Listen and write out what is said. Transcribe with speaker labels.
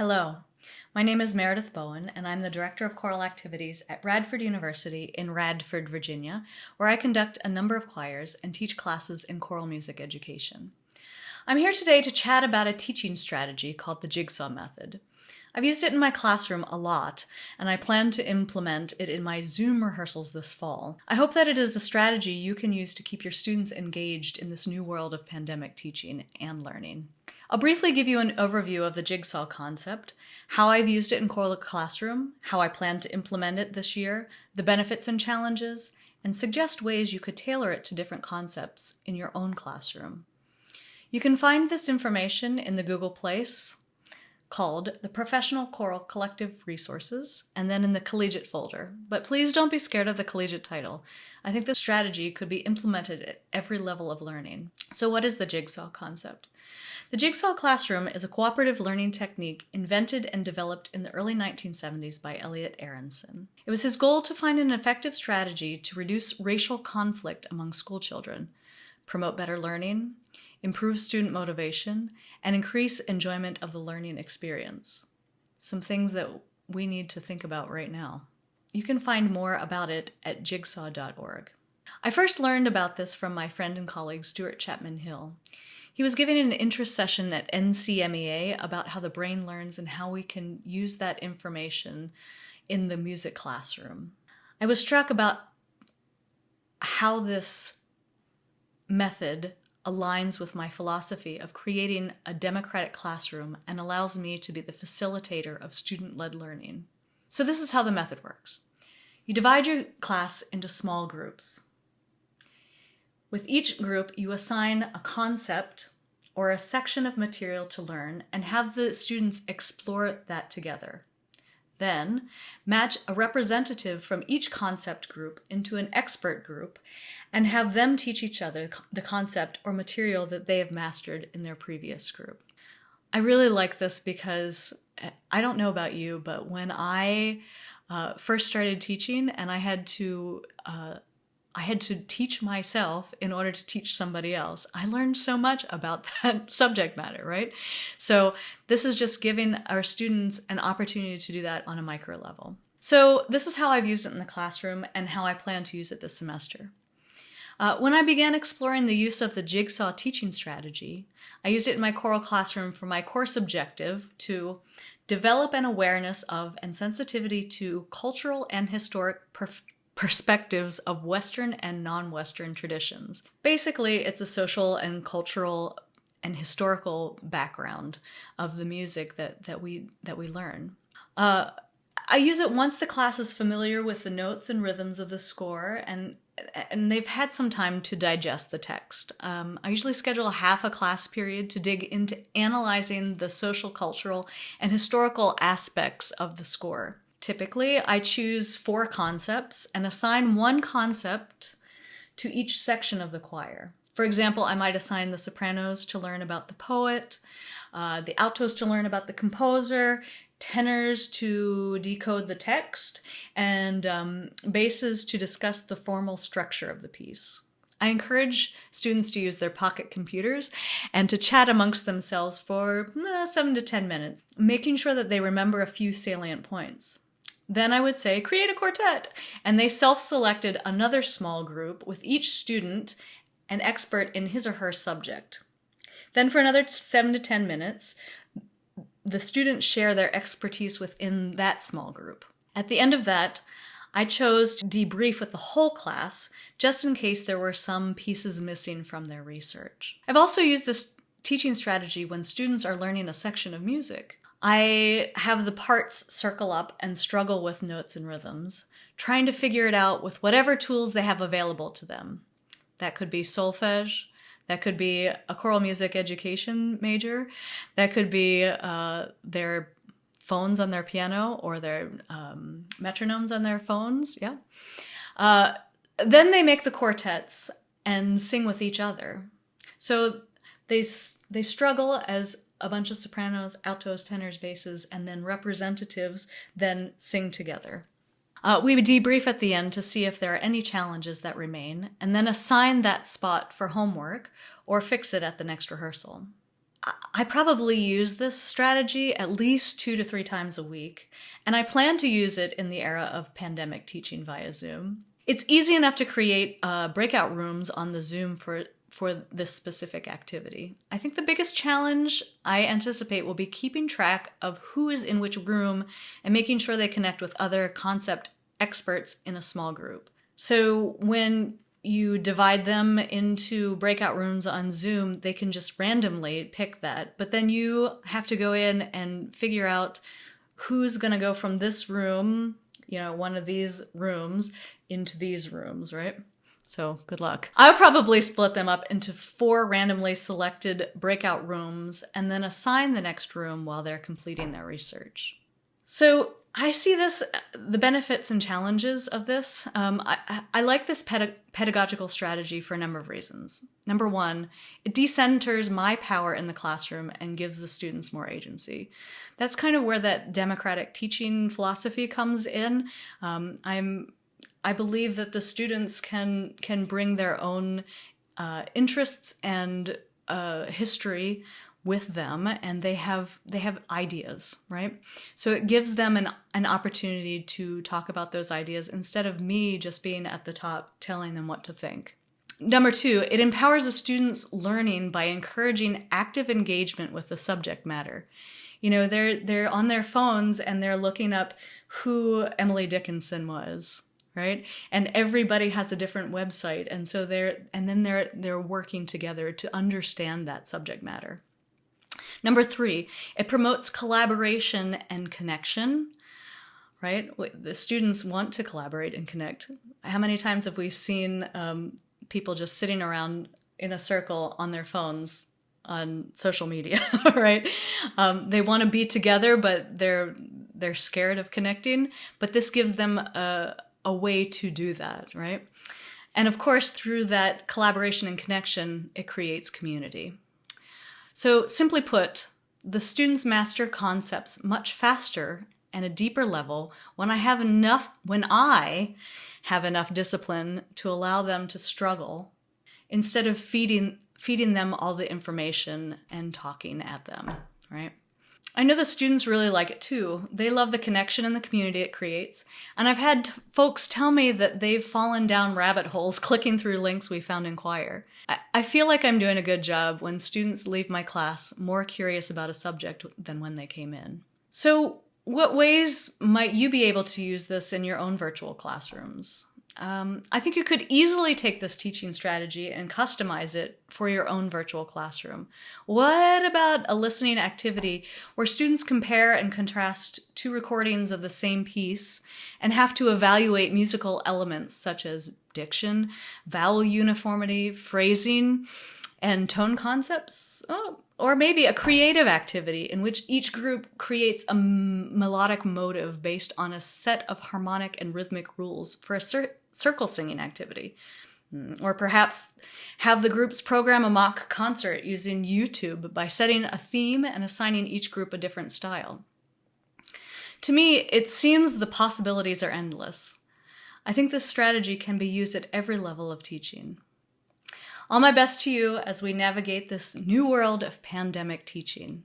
Speaker 1: Hello, my name is Meredith Bowen, and I'm the Director of Choral Activities at Radford University in Radford, Virginia, where I conduct a number of choirs and teach classes in choral music education. I'm here today to chat about a teaching strategy called the Jigsaw method. I've used it in my classroom a lot, and I plan to implement it in my Zoom rehearsals this fall. I hope that it is a strategy you can use to keep your students engaged in this new world of pandemic teaching and learning. I'll briefly give you an overview of the Jigsaw concept, how I've used it in choral classroom, how I plan to implement it this year, the benefits and challenges, and suggest ways you could tailor it to different concepts in your own classroom. You can find this information in the Google Place called the Professional Choral Collective Resources, and then in the Collegiate folder. But please don't be scared of the collegiate title. I think this strategy could be implemented at every level of learning. So what is the Jigsaw concept? The Jigsaw classroom is a cooperative learning technique invented and developed in the early 1970s by Elliot Aronson. It was his goal to find an effective strategy to reduce racial conflict among school children, promote better learning, improve student motivation, and increase enjoyment of the learning experience. Some things that we need to think about right now. You can find more about it at jigsaw.org. I first learned about this from my friend and colleague Stuart Chapman Hill. He was giving an interest session at CMA about how the brain learns and how we can use that information in the music classroom. I was struck about how this method aligns with my philosophy of creating a democratic classroom and allows me to be the facilitator of student-led learning. So this is how the method works. You divide your class into small groups. With each group, you assign a concept or a section of material to learn and have the students explore that together. Then, match a representative from each concept group into an expert group and have them teach each other the concept or material that they have mastered in their previous group. I really like this because I don't know about you, but when I first started teaching and I had to teach myself in order to teach somebody else, I learned so much about that subject matter, right? So this is just giving our students an opportunity to do that on a micro level. So this is how I've used it in the classroom and how I plan to use it this semester. When I began exploring the use of the Jigsaw teaching strategy, I used it in my choral classroom for my course objective to develop an awareness of and sensitivity to cultural and historic perspectives of Western and non-Western traditions. Basically, it's a social and cultural and historical background of the music that we learn. I use it once the class is familiar with the notes and rhythms of the score and they've had some time to digest the text. I usually schedule half a class period to dig into analyzing the social, cultural, and historical aspects of the score. Typically, I choose 4 concepts and assign one concept to each section of the choir. For example, I might assign the sopranos to learn about the poet, the altos to learn about the composer, tenors to decode the text, and basses to discuss the formal structure of the piece. I encourage students to use their pocket computers and to chat amongst themselves for 7 to 10 minutes, making sure that they remember a few salient points. Then I would say, create a quartet. And they self-selected another small group with each student an expert in his or her subject. Then for another 7 to 10 minutes, the students share their expertise within that small group. At the end of that, I chose to debrief with the whole class, just in case there were some pieces missing from their research. I've also used this teaching strategy when students are learning a section of music. I have the parts circle up and struggle with notes and rhythms, trying to figure it out with whatever tools they have available to them. That could be solfege, that could be a choral music education major, that could be their phones on their piano or their metronomes on their phones, yeah. Then they make the quartets and sing with each other. So they struggle as a bunch of sopranos, altos, tenors, basses, and then representatives then sing together. We would debrief at the end to see if there are any challenges that remain, and then assign that spot for homework or fix it at the next rehearsal. I probably use this strategy at least 2 to 3 times a week, and I plan to use it in the era of pandemic teaching via Zoom. It's easy enough to create breakout rooms on the Zoom for this specific activity. I think the biggest challenge I anticipate will be keeping track of who is in which room and making sure they connect with other concept experts in a small group. So when you divide them into breakout rooms on Zoom, they can just randomly pick that. But then you have to go in and figure out who's going to go from this room, one of these rooms, into these rooms, right? So good luck. I'll probably split them up into 4 randomly selected breakout rooms and then assign the next room while they're completing their research. So I see the benefits and challenges of this. I like this pedagogical strategy for a number of reasons. Number one, it decenters my power in the classroom and gives the students more agency. That's kind of where that democratic teaching philosophy comes in. I believe that the students can bring their own interests and history with them, and they have ideas, right? So it gives them an opportunity to talk about those ideas instead of me just being at the top telling them what to think. Number two, it empowers the students' learning by encouraging active engagement with the subject matter. They're on their phones and they're looking up who Emily Dickinson was, right? And everybody has a different website, and so they're working together to understand that subject matter. Number three, it promotes collaboration and connection, right? The students want to collaborate and connect. How many times have we seen people just sitting around in a circle on their phones on social media, right? They want to be together, but they're scared of connecting. But this gives them a way to do that, right? And of course, through that collaboration and connection, it creates community. So simply put, the students master concepts much faster and a deeper level when I have enough discipline to allow them to struggle instead of feeding them all the information and talking at them, right? I know the students really like it too. They love the connection and the community it creates. And I've had folks tell me that they've fallen down rabbit holes clicking through links we found in Choir. I feel like I'm doing a good job when students leave my class more curious about a subject than when they came in. So what ways might you be able to use this in your own virtual classrooms? I think you could easily take this teaching strategy and customize it for your own virtual classroom. What about a listening activity where students compare and contrast 2 recordings of the same piece and have to evaluate musical elements such as diction, vowel uniformity, phrasing, and tone concepts? Or maybe a creative activity in which each group creates a melodic motive based on a set of harmonic and rhythmic rules for a circle singing activity. Or perhaps have the groups program a mock concert using YouTube by setting a theme and assigning each group a different style. To me, it seems the possibilities are endless. I think this strategy can be used at every level of teaching. All my best to you as we navigate this new world of pandemic teaching.